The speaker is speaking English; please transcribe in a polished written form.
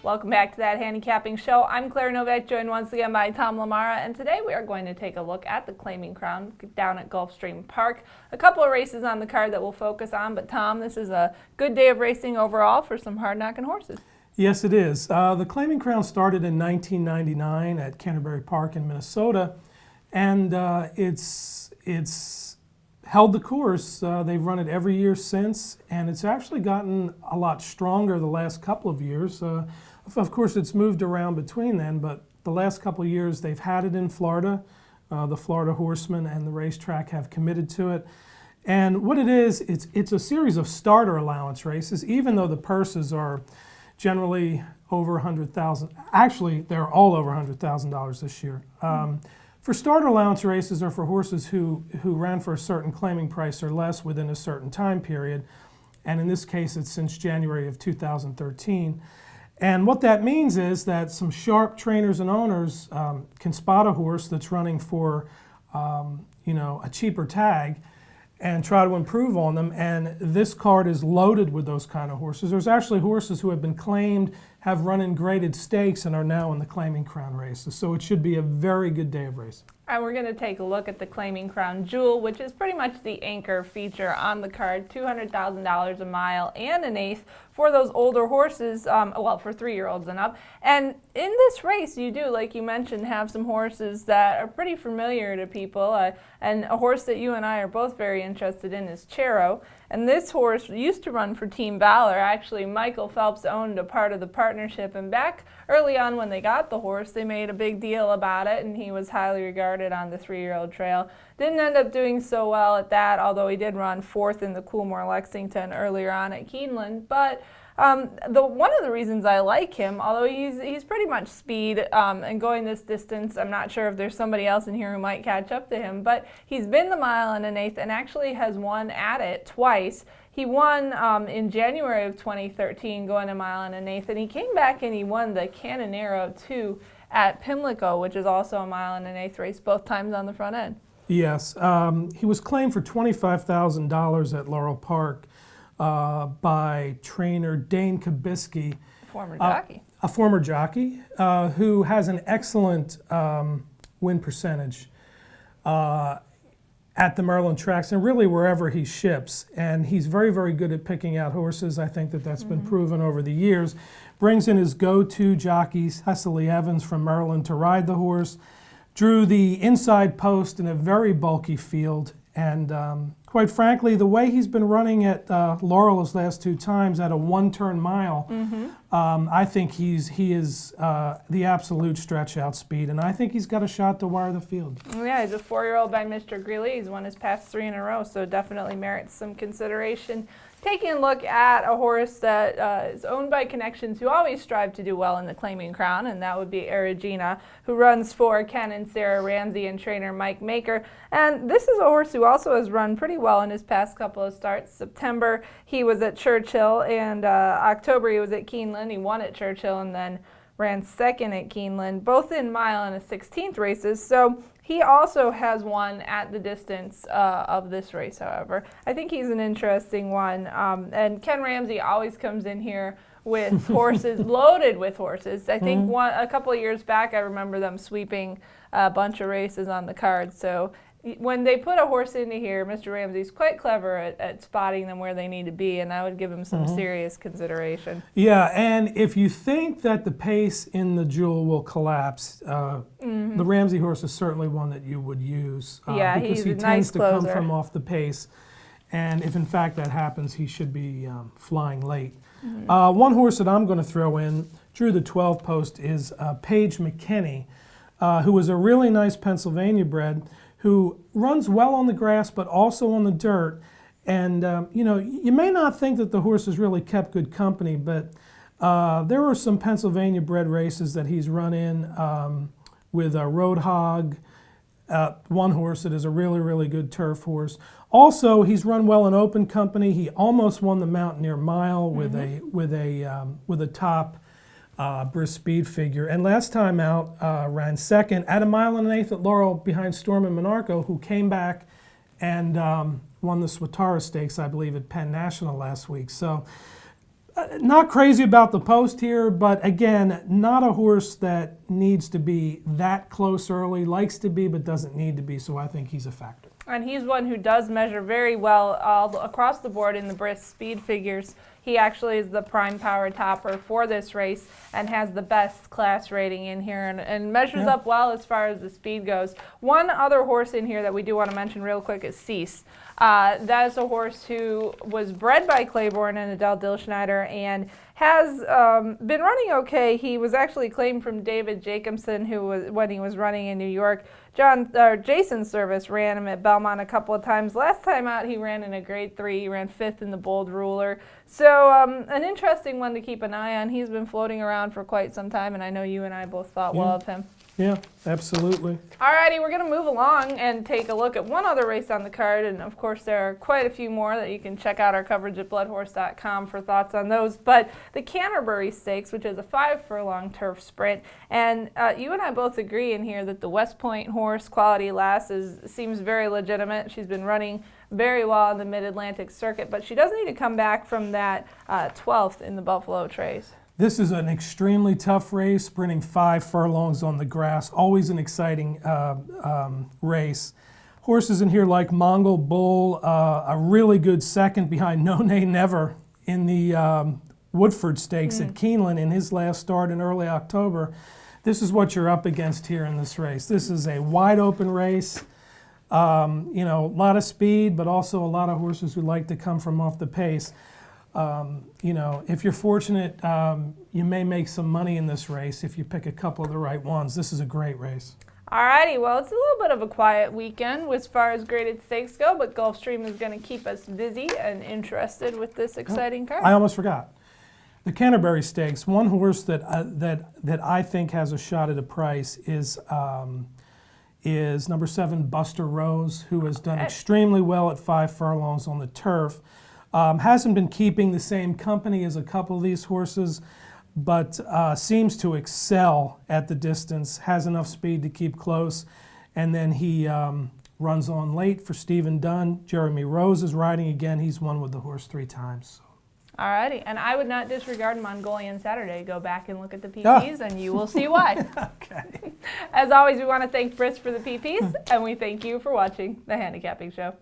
Welcome back to that handicapping show. I'm Claire Novak, joined once again by Tom LaMarra, and today we are going to take a look at the Claiming Crown down at Gulfstream Park. A couple of races on the card that we'll focus on, but Tom, this is a good day of racing overall for some hard-knocking horses. Yes, it is. The Claiming Crown started in 1999 at Canterbury Park in Minnesota, and it's held the course. They've run it every year since, and it's actually gotten a lot stronger the last couple of years. Of course, it's moved around between then, but the last couple of years they've had it in Florida. The Florida Horsemen and the racetrack have committed to it. And what it is, it's a series of starter allowance races, even though the purses are generally over $100,000. Actually, they're all over $100,000 this year. For starter allowance races are for horses who ran for a certain claiming price or less within a certain time period. And in this case, it's since January of 2013. And what that means is that some sharp trainers and owners can spot a horse that's running for a cheaper tag and try to improve on them. And this card is loaded with those kind of horses. There's actually horses who have been claimed, have run in graded stakes, and are now in the Claiming Crown races. So it should be a very good day of racing. And we're going to take a look at the Claiming Crown Jewel, which is pretty much the anchor feature on the card. $200,000 a mile and an eighth for those older horses, for 3-year-olds and up. And in this race, you do, like you mentioned, have some horses that are pretty familiar to people. And a horse that you and I are both very interested in is Chero. And this horse used to run for Team Valor. Actually, Michael Phelps owned a part of the partnership. And back early on when they got the horse, they made a big deal about it, and he was highly regarded on the 3-year-old trail. Didn't end up doing so well at that, although he did run 4th in the Coolmore Lexington earlier on at Keeneland. But one of the reasons I like him, although he's pretty much speed and going this distance, I'm not sure if there's somebody else in here who might catch up to him, but he's been the mile and an eighth and actually has won at it twice. He won in January of 2013 going a mile and an eighth, and he came back and he won the Canonero 2 at Pimlico, which is also a mile and an eighth race, both times on the front end. Yes, he was claimed for $25,000 at Laurel Park by trainer Dane Kabisky. Former jockey. A former jockey who has an excellent win percentage at the Maryland tracks and really wherever he ships. And he's very, very good at picking out horses. I think that's been proven over the years. Brings in his go-to jockeys, Hessley Evans from Maryland, to ride the horse. Drew the inside post in a very bulky field. And quite frankly, the way he's been running at Laurel his last 2 times at a 1-turn mile, I think he is the absolute stretch out speed, and I think he's got a shot to wire the field. Yeah, he's a 4-year-old by Mr. Greeley. He's won his past 3 in a row, so definitely merits some consideration. Taking a look at a horse that is owned by connections who always strive to do well in the Claiming Crown, and that would be Erigena, who runs for Ken and Sarah Ramsey and trainer Mike Maker. And this is a horse who also has run pretty well in his past couple of starts. September, he was at Churchill, and October, he was at Keeneland. He won at Churchill and then ran 2nd at Keeneland, both in mile and a 16th races. So he also has won at the distance of this race, however. I think he's an interesting one. And Ken Ramsey always comes in here with horses, loaded with horses. I think a couple of years back, I remember them sweeping a bunch of races on the card. So when they put a horse into here, Mr. Ramsey's quite clever at spotting them where they need to be, and I would give him some serious consideration. Yeah, and if you think that the pace in the Jewel will collapse, the Ramsey horse is certainly one that you would use. Yeah, because he's he a tends nice to closer. come from off the pace, and if in fact that happens, he should be flying late. One horse that I'm going to throw in, drew the 12 post, is Paige McKinney, who was a really nice Pennsylvania bred, who runs well on the grass but also on the dirt. And you may not think that the horse has really kept good company, but there were some Pennsylvania bred races that he's run in with a Road Hog, one horse that is a really, really good turf horse. Also, he's run well in open company. He almost won the Mountaineer Mile with a top brisk speed figure. And last time out, ran 2nd at a mile and an eighth at Laurel behind Storm and Monarco, who came back and won the Swatara Stakes, I believe, at Penn National last week. So Not crazy about the post here, but again, not a horse that needs to be that close early, likes to be, but doesn't need to be, so I think he's a factor. And he's one who does measure very well all across the board in the brisk speed figures. He actually is the prime power topper for this race and has the best class rating in here and measures up well as far as the speed goes. One other horse in here that we do want to mention real quick is Cease. That is a horse who was bred by Claiborne and Adele Dilschneider and has been running okay. He was actually claimed from David Jacobson, who was when he was running in New York. Jason Service ran him at Belmont a couple of times. Last time out, he ran in a grade 3. He ran 5th in the Bold Ruler. So an interesting one to keep an eye on. He's been floating around for quite some time, and I know you and I both thought well of him. Yeah, absolutely. Alrighty, we're going to move along and take a look at one other race on the card, and of course there are quite a few more that you can check out our coverage at bloodhorse.com for thoughts on those. But the Canterbury Stakes, which is a 5-furlong turf sprint, and you and I both agree in here that the West Point horse, Quality Lass, seems very legitimate. She's been running very well in the Mid-Atlantic circuit, but she does need to come back from that 12th in the Buffalo Trace. This is an extremely tough race, sprinting 5 furlongs on the grass. Always an exciting race. Horses in here like Mongol Bull, a really good second behind No Nay Never in the Woodford Stakes at Keeneland in his last start in early October. This is what you're up against here in this race. This is a wide open race. A lot of speed, but also a lot of horses who like to come from off the pace. If you're fortunate, you may make some money in this race if you pick a couple of the right ones. This is a great race. Alrighty, well, it's a little bit of a quiet weekend as far as graded stakes go, but Gulfstream is going to keep us busy and interested with this exciting card. I almost forgot. The Canterbury Stakes, one horse that I think has a shot at a price is number 7, Buster Rose, who has done extremely well at 5 furlongs on the turf. Hasn't been keeping the same company as a couple of these horses, but seems to excel at the distance, has enough speed to keep close, and then he runs on late for Stephen Dunn. Jeremy Rose is riding again. He's won with the horse 3 times. Alrighty, and I would not disregard Mongolian Saturday. Go back and look at the PPs and you will see why. Okay. As always, we want to thank Briss for the PPs, and we thank you for watching The Handicapping Show.